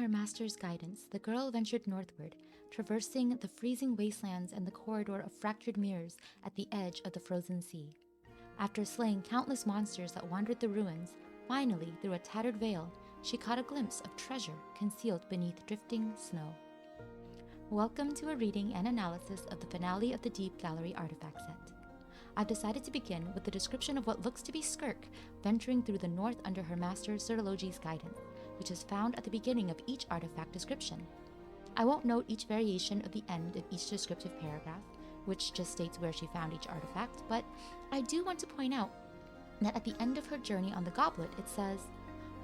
her master's guidance, the girl ventured northward, traversing the freezing wastelands and the corridor of fractured mirrors at the edge of the frozen sea. After slaying countless monsters that wandered the ruins, finally, through a tattered veil, she caught a glimpse of treasure concealed beneath drifting snow. Welcome to a reading and analysis of the finale of the Deep Gallery artifact set. I've decided to begin with the description of what looks to be Skirk venturing through the north under her master Sirologi's guidance, which is found at the beginning of each artifact description. I won't note each variation of the end of each descriptive paragraph, which just states where she found each artifact, but I do want to point out that at the end of her journey on the goblet it says,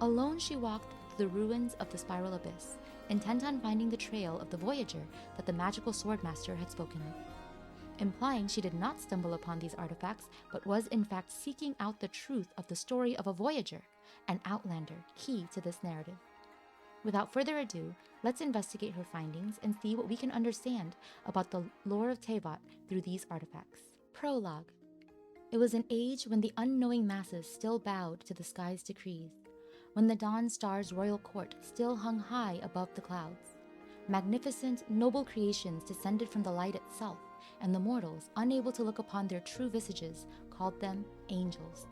"Alone she walked through the ruins of the spiral abyss, intent on finding the trail of the Voyager that the magical swordmaster had spoken of," implying she did not stumble upon these artifacts, but was in fact seeking out the truth of the story of a Voyager, an outlander key to this narrative. Without further ado, let's investigate her findings and see what we can understand about the lore of Teyvat through these artifacts. Prologue. It was an age when the unknowing masses still bowed to the sky's decrees, when the Dawn Star's royal court still hung high above the clouds. Magnificent, noble creations descended from the light itself, and the mortals, unable to look upon their true visages, called them angels.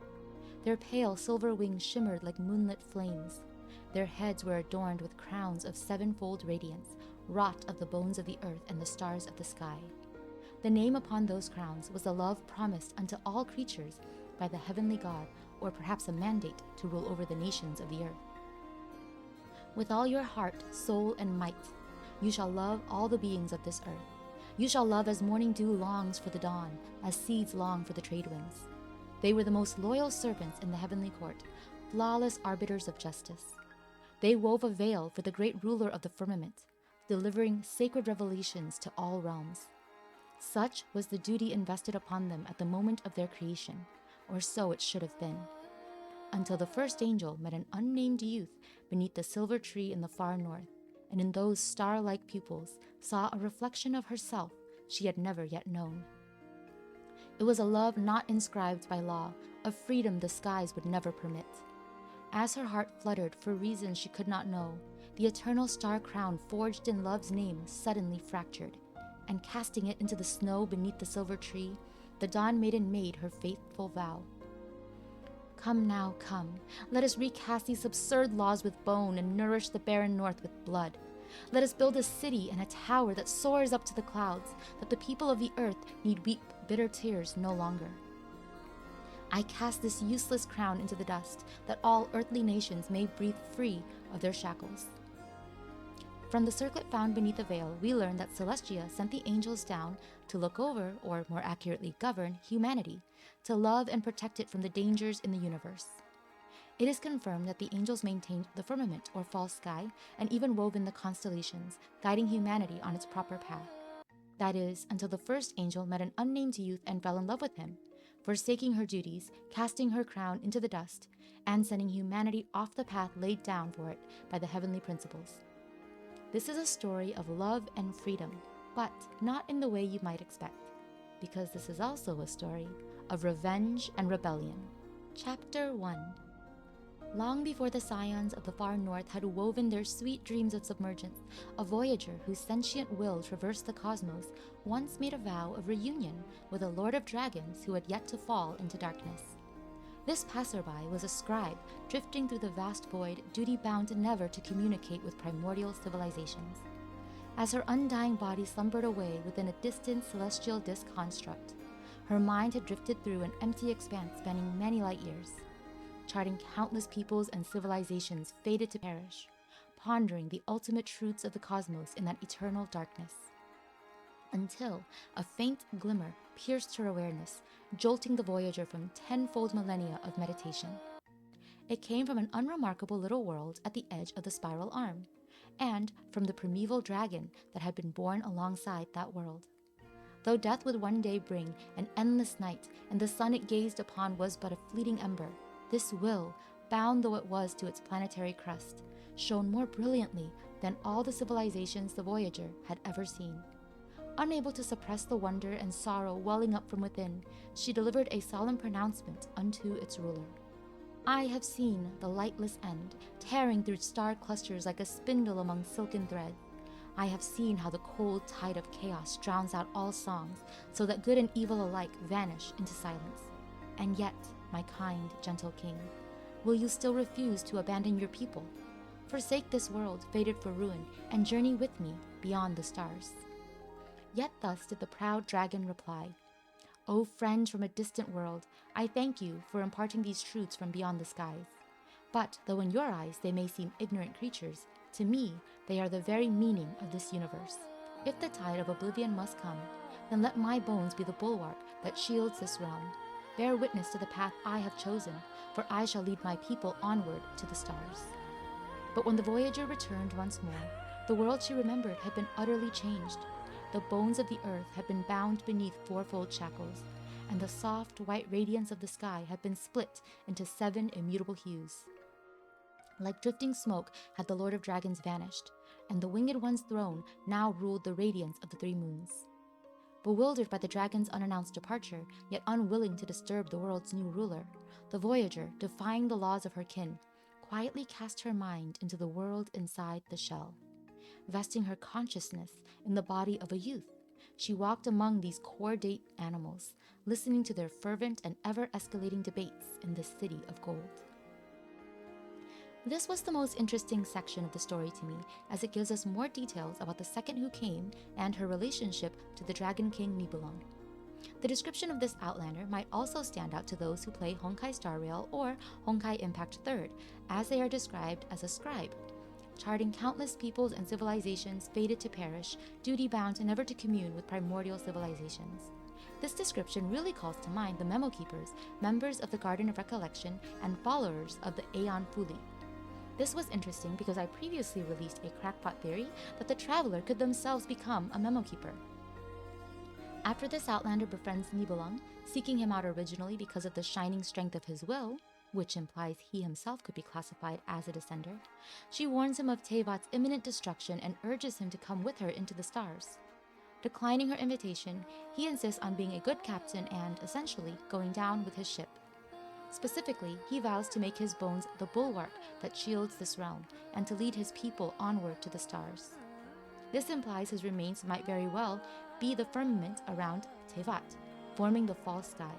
Their pale silver wings shimmered like moonlit flames. Their heads were adorned with crowns of sevenfold radiance, wrought of the bones of the earth and the stars of the sky. The name upon those crowns was the love promised unto all creatures by the heavenly God, or perhaps a mandate to rule over the nations of the earth. With all your heart, soul, and might, you shall love all the beings of this earth. You shall love as morning dew longs for the dawn, as seeds long for the trade winds. They were the most loyal servants in the heavenly court, flawless arbiters of justice. They wove a veil for the great ruler of the firmament, delivering sacred revelations to all realms. Such was the duty invested upon them at the moment of their creation, or so it should have been, until the first angel met an unnamed youth beneath the silver tree in the far north, and in those star-like pupils saw a reflection of herself she had never yet known. It was a love not inscribed by law, a freedom the skies would never permit. As her heart fluttered for reasons she could not know, the eternal star crown forged in love's name suddenly fractured, and casting it into the snow beneath the silver tree, the Dawn Maiden made her faithful vow. "Come now, come, let us recast these absurd laws with bone and nourish the barren north with blood. Let us build a city and a tower that soars up to the clouds, that the people of the earth need weep bitter tears no longer. I cast this useless crown into the dust, that all earthly nations may breathe free of their shackles." From the circlet found beneath the veil, we learn that Celestia sent the angels down to look over, or more accurately govern, humanity, to love and protect it from the dangers in the universe. It is confirmed that the angels maintained the firmament, or false sky, and even wove in the constellations, guiding humanity on its proper path. That is, until the first angel met an unnamed youth and fell in love with him, forsaking her duties, casting her crown into the dust, and sending humanity off the path laid down for it by the heavenly principles. This is a story of love and freedom, but not in the way you might expect, because this is also a story of revenge and rebellion. Chapter 1. Long before the scions of the far north had woven their sweet dreams of submergence, a Voyager whose sentient will traversed the cosmos once made a vow of reunion with a lord of dragons who had yet to fall into darkness. This passerby was a scribe drifting through the vast void, duty-bound never to communicate with primordial civilizations. As her undying body slumbered away within a distant celestial disk construct, her mind had drifted through an empty expanse spanning many light years, charting countless peoples and civilizations fated to perish, pondering the ultimate truths of the cosmos in that eternal darkness. Until a faint glimmer pierced her awareness, jolting the Voyager from tenfold millennia of meditation. It came from an unremarkable little world at the edge of the spiral arm, and from the primeval dragon that had been born alongside that world. Though death would one day bring an endless night, and the sun it gazed upon was but a fleeting ember, this will, bound though it was to its planetary crust, shone more brilliantly than all the civilizations the Voyager had ever seen. Unable to suppress the wonder and sorrow welling up from within, she delivered a solemn pronouncement unto its ruler. I have seen the lightless end, tearing through star clusters like a spindle among silken threads. I have seen how the cold tide of chaos drowns out all songs, so that good and evil alike vanish into silence. And yet, my kind, gentle king, will you still refuse to abandon your people? Forsake this world fated for ruin, and journey with me beyond the stars. Yet thus did the proud dragon reply, O friend from a distant world, I thank you for imparting these truths from beyond the skies. But though in your eyes they may seem ignorant creatures, to me they are the very meaning of this universe. If the tide of oblivion must come, then let my bones be the bulwark that shields this realm. Bear witness to the path I have chosen, for I shall lead my people onward to the stars. But when the Voyager returned once more, the world she remembered had been utterly changed. The bones of the earth had been bound beneath fourfold shackles, and the soft white radiance of the sky had been split into 7 immutable hues. Like drifting smoke had the Lord of Dragons vanished, and the Winged One's throne now ruled the radiance of the 3 moons. Bewildered by the dragon's unannounced departure, yet unwilling to disturb the world's new ruler, the Voyager, defying the laws of her kin, quietly cast her mind into the world inside the shell. Vesting her consciousness in the body of a youth, she walked among these core-date animals, listening to their fervent and ever-escalating debates in this city of gold. This was the most interesting section of the story to me, as it gives us more details about the second who came and her relationship to the Dragon King Nibelung. The description of this Outlander might also stand out to those who play Honkai Star Rail or Honkai Impact 3rd, as they are described as a scribe, charting countless peoples and civilizations fated to perish, duty-bound never to commune with primordial civilizations. This description really calls to mind the Memo Keepers, members of the Garden of Recollection, and followers of the Aeon Fuli. This was interesting because I previously released a crackpot theory that the Traveler could themselves become a Memo Keeper. After this Outlander befriends Nibelung, seeking him out originally because of the shining strength of his will, which implies he himself could be classified as a descender, she warns him of Tevat's imminent destruction and urges him to come with her into the stars. Declining her invitation, he insists on being a good captain and, essentially, going down with his ship. Specifically, he vows to make his bones the bulwark that shields this realm, and to lead his people onward to the stars. This implies his remains might very well be the firmament around Tevat, forming the false sky,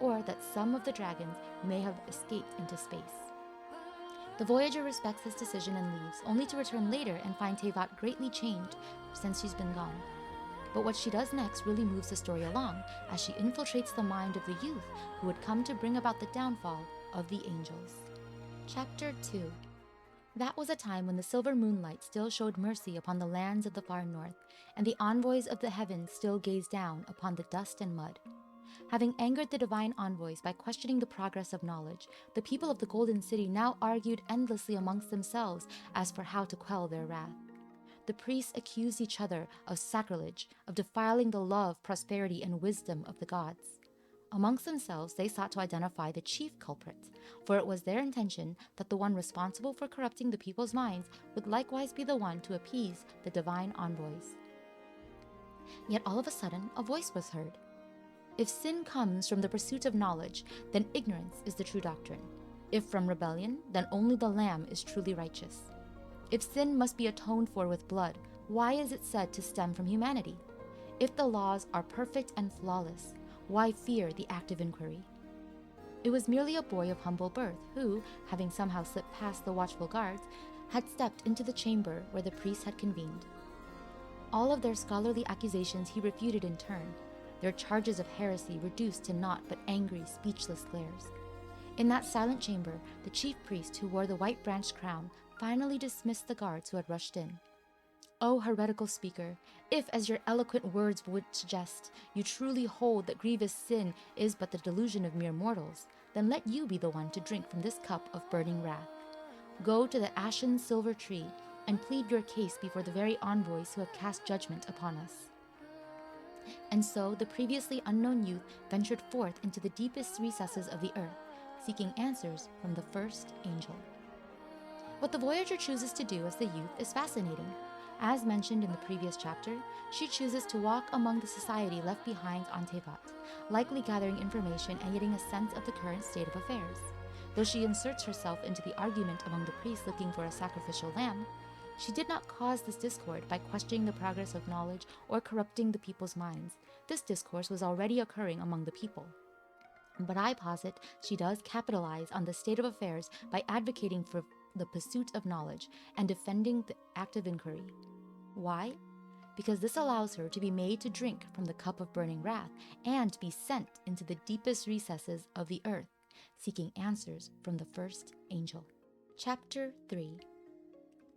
or that some of the dragons may have escaped into space. The Voyager respects this decision and leaves, only to return later and find Tevat greatly changed since she's been gone. But what she does next really moves the story along, as she infiltrates the mind of the youth who would come to bring about the downfall of the angels. Chapter 2. That was a time when the silver moonlight still showed mercy upon the lands of the far north, and the envoys of the heavens still gazed down upon the dust and mud. Having angered the divine envoys by questioning the progress of knowledge, the people of the Golden City now argued endlessly amongst themselves as for how to quell their wrath. The priests accused each other of sacrilege, of defiling the love, prosperity, and wisdom of the gods. Amongst themselves, they sought to identify the chief culprit, for it was their intention that the one responsible for corrupting the people's minds would likewise be the one to appease the divine envoys. Yet all of a sudden, a voice was heard. If sin comes from the pursuit of knowledge, then ignorance is the true doctrine. If from rebellion, then only the Lamb is truly righteous. If sin must be atoned for with blood, why is it said to stem from humanity? If the laws are perfect and flawless, why fear the active inquiry? It was merely a boy of humble birth who, having somehow slipped past the watchful guards, had stepped into the chamber where the priests had convened. All of their scholarly accusations he refuted in turn, their charges of heresy reduced to naught but angry, speechless glares. In that silent chamber, the chief priest who wore the white branched crown finally dismissed the guards who had rushed in. O heretical speaker, if, as your eloquent words would suggest, you truly hold that grievous sin is but the delusion of mere mortals, then let you be the one to drink from this cup of burning wrath. Go to the ashen silver tree and plead your case before the very envoys who have cast judgment upon us. And so the previously unknown youth ventured forth into the deepest recesses of the earth, seeking answers from the first angel. What the Voyager chooses to do as the youth is fascinating. As mentioned in the previous chapter, she chooses to walk among the society left behind on Tevat, likely gathering information and getting a sense of the current state of affairs. Though she inserts herself into the argument among the priests looking for a sacrificial lamb, she did not cause this discord by questioning the progress of knowledge or corrupting the people's minds. This discourse was already occurring among the people. But I posit she does capitalize on the state of affairs by advocating for the pursuit of knowledge and defending the act of inquiry. Why? Because this allows her to be made to drink from the cup of burning wrath and to be sent into the deepest recesses of the earth, seeking answers from the first angel. Chapter 3.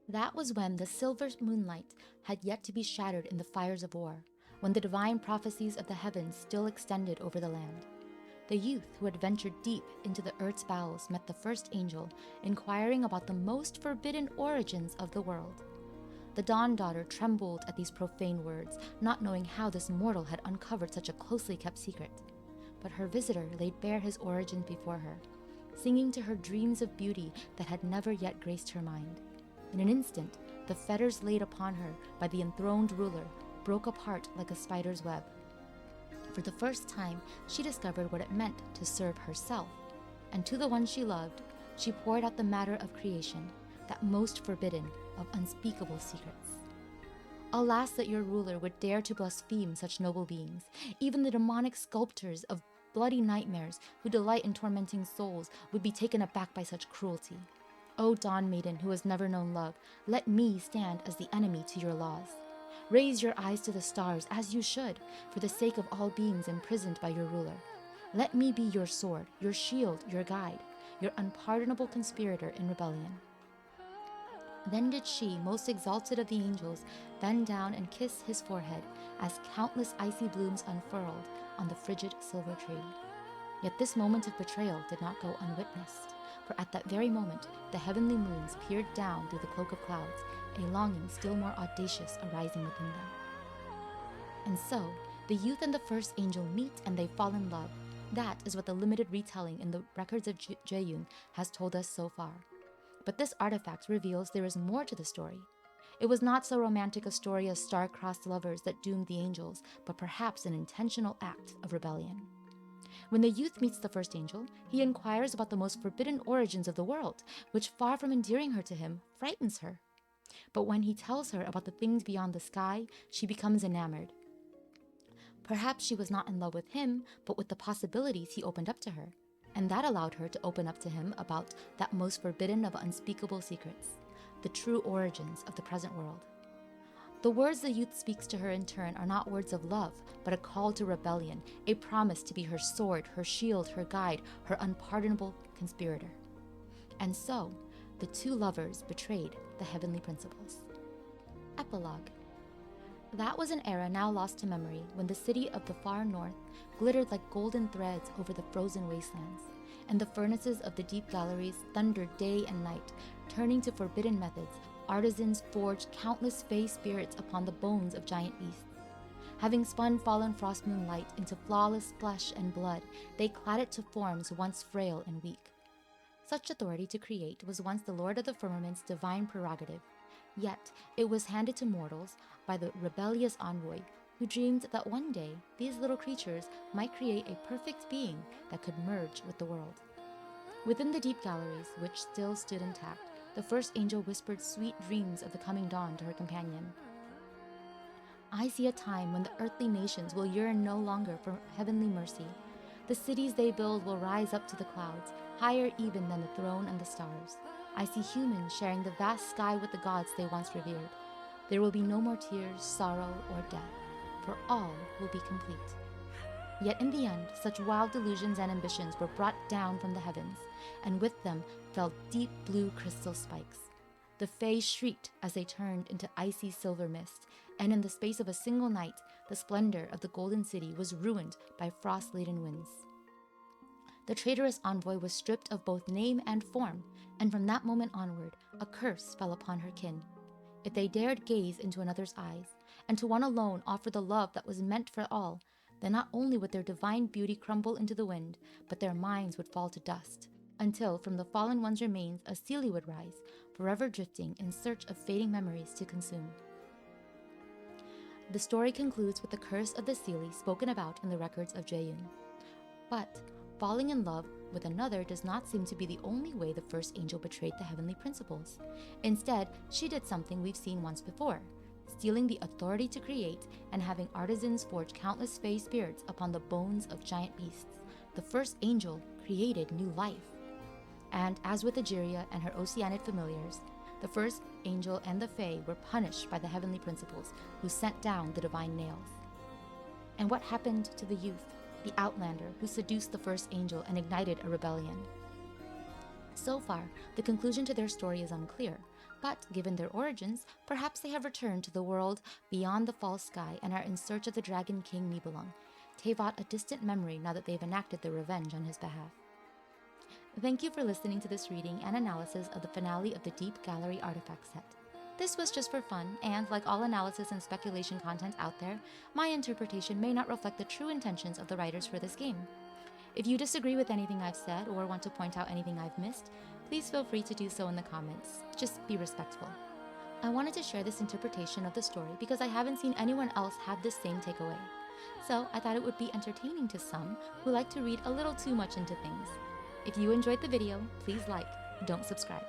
That was when the silver moonlight had yet to be shattered in the fires of war, when the divine prophecies of the heavens still extended over the land. The youth who had ventured deep into the earth's bowels met the first angel, inquiring about the most forbidden origins of the world. The Dawn Daughter trembled at these profane words, not knowing how this mortal had uncovered such a closely kept secret. But her visitor laid bare his origins before her, singing to her dreams of beauty that had never yet graced her mind. In an instant, the fetters laid upon her by the enthroned ruler broke apart like a spider's web. For the first time, she discovered what it meant to serve herself, and to the one she loved, she poured out the matter of creation, that most forbidden of unspeakable secrets. Alas, that your ruler would dare to blaspheme such noble beings. Even the demonic sculptors of bloody nightmares who delight in tormenting souls would be taken aback by such cruelty. O Dawn Maiden who has never known love, let me stand as the enemy to your laws. Raise your eyes to the stars, as you should, for the sake of all beings imprisoned by your ruler. Let me be your sword, your shield, your guide, your unpardonable conspirator in rebellion. Then did she, most exalted of the angels, bend down and kiss his forehead, as countless icy blooms unfurled on the frigid silver tree. Yet this moment of betrayal did not go unwitnessed, for at that very moment the heavenly moons peered down through the cloak of clouds, a longing still more audacious arising within them. And so, the youth and the first angel meet and they fall in love. That is what the limited retelling in the records of Jaeyoon has told us so far. But this artifact reveals there is more to the story. It was not so romantic a story as star-crossed lovers that doomed the angels, but perhaps an intentional act of rebellion. When the youth meets the first angel, he inquires about the most forbidden origins of the world, which, far from endearing her to him, frightens her. But when he tells her about the things beyond the sky, she becomes enamored. Perhaps she was not in love with him, but with the possibilities he opened up to her, and that allowed her to open up to him about that most forbidden of unspeakable secrets, the true origins of the present world. The words the youth speaks to her in turn are not words of love, but a call to rebellion, a promise to be her sword, her shield, her guide, her unpardonable conspirator. And so, the two lovers betrayed the heavenly principles. Epilogue. That was an era now lost to memory, when the city of the far north glittered like golden threads over the frozen wastelands, and the furnaces of the deep galleries thundered day and night, turning to forbidden methods. Artisans forged countless fey spirits upon the bones of giant beasts. Having spun fallen frost moon light into flawless flesh and blood, they clad it to forms once frail and weak. Such authority to create was once the Lord of the Firmament's divine prerogative, yet it was handed to mortals by the rebellious envoy, who dreamed that one day these little creatures might create a perfect being that could merge with the world. Within the deep galleries, which still stood intact, the first angel whispered sweet dreams of the coming dawn to her companion. I see a time when the earthly nations will yearn no longer for heavenly mercy. The cities they build will rise up to the clouds, higher even than the throne and the stars. I see humans sharing the vast sky with the gods they once revered. There will be no more tears, sorrow, or death, for all will be complete. Yet in the end, such wild delusions and ambitions were brought down from the heavens, and with them fell deep blue crystal spikes. The Fae shrieked as they turned into icy silver mist, and in the space of a single night, the splendor of the golden city was ruined by frost-laden winds. The traitorous envoy was stripped of both name and form, and from that moment onward, a curse fell upon her kin. If they dared gaze into another's eyes, and to one alone offer the love that was meant for all, then not only would their divine beauty crumble into the wind, but their minds would fall to dust, until from the fallen one's remains a Seelie would rise, forever drifting in search of fading memories to consume. The story concludes with the curse of the Seelie spoken about in the records of Jaeyoon. But Falling in love with another does not seem to be the only way the first angel betrayed the heavenly principles. Instead, she did something we've seen once before, stealing the authority to create and having artisans forge countless fey spirits upon the bones of giant beasts. The first angel created new life. And as with Egeria and her Oceanid familiars, the first angel and the Fae were punished by the heavenly principles, who sent down the divine nails. And what happened to the youth, the outlander, who seduced the first angel and ignited a rebellion? So far, the conclusion to their story is unclear, but given their origins, perhaps they have returned to the world beyond the false sky and are in search of the Dragon King Nibelung, Teyvat a distant memory now that they've enacted their revenge on his behalf. Thank you for listening to this reading and analysis of the finale of the Deep Gallery artifact set. This was just for fun, and like all analysis and speculation content out there, my interpretation may not reflect the true intentions of the writers for this game. If you disagree with anything I've said or want to point out anything I've missed, please feel free to do so in the comments. Just be respectful. I wanted to share this interpretation of the story because I haven't seen anyone else have this same takeaway. So I thought it would be entertaining to some who like to read a little too much into things. If you enjoyed the video, please like, don't subscribe.